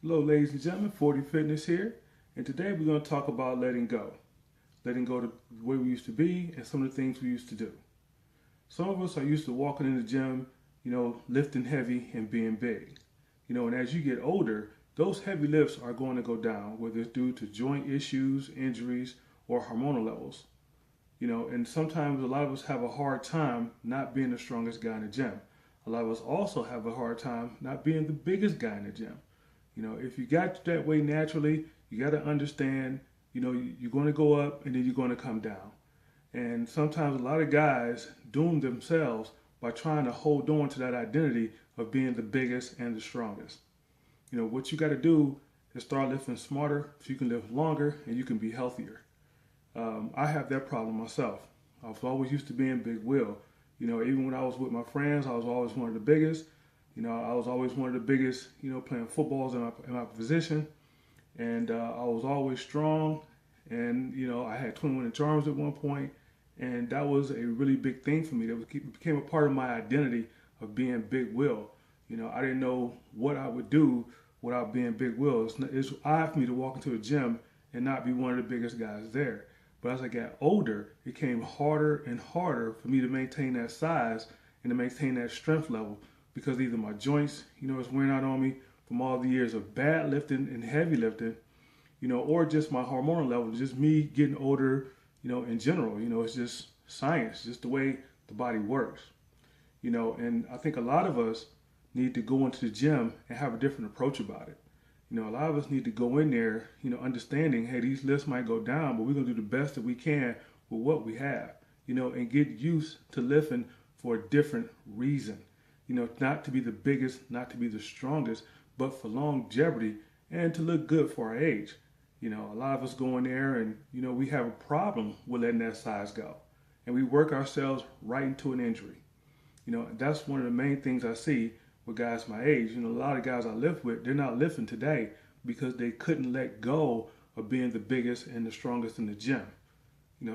Hello ladies and gentlemen, 40 Fitness here, and today we're going to talk about letting go. Letting go to the way we used to be and some of the things we used to do. Some of us are used to walking in the gym, lifting heavy and being big. And as you get older, those heavy lifts are going to go down, whether it's due to joint issues, injuries, or hormonal levels. And sometimes a lot of us have a hard time not being the strongest guy in the gym. A lot of us also have a hard time not being the biggest guy in the gym. If you got that way naturally, you got to understand, you're going to go up and then you're going to come down. And sometimes a lot of guys doom themselves by trying to hold on to that identity of being the biggest and the strongest. What you got to do is start lifting smarter so you can live longer and you can be healthier. I have that problem myself. I was always used to being Big Will. Even when I was with my friends, I was always one of the biggest. I was always one of the biggest, playing footballs in my position. And I was always strong. And, I had 21 inch arms at one point. And that was a really big thing for me. That became a part of my identity of being Big Will. I didn't know what I would do without being Big Will. It's odd for me to walk into a gym and not be one of the biggest guys there. But as I got older, it became harder and harder for me to maintain that size and to maintain that strength level, because either my joints, is wearing out on me from all the years of bad lifting and heavy lifting, or just my hormonal level, just me getting older, in general. It's just science, just the way the body works. And I think a lot of us need to go into the gym and have a different approach about it. A lot of us need to go in there, understanding, hey, these lifts might go down, but we're going to do the best that we can with what we have, and get used to lifting for a different reason. Not to be the biggest, not to be the strongest, but for longevity and to look good for our age. A lot of us go in there and, we have a problem with letting that size go. And we work ourselves right into an injury. That's one of the main things I see with guys my age. A lot of guys I lift with, they're not lifting today because they couldn't let go of being the biggest and the strongest in the gym.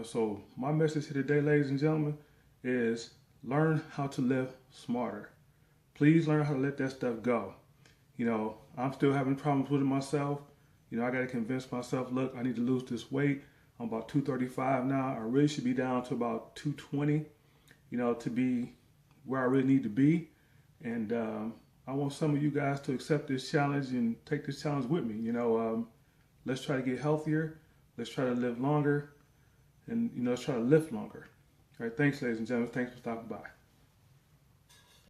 So my message here today, ladies and gentlemen, is learn how to lift smarter. Please learn how to let that stuff go. I'm still having problems with it myself. I got to convince myself, look, I need to lose this weight. I'm about 235 now. I really should be down to about 220, to be where I really need to be. And I want some of you guys to accept this challenge and take this challenge with me. Let's try to get healthier. Let's try to live longer. And, let's try to lift longer. All right, thanks, ladies and gentlemen. Thanks for stopping by.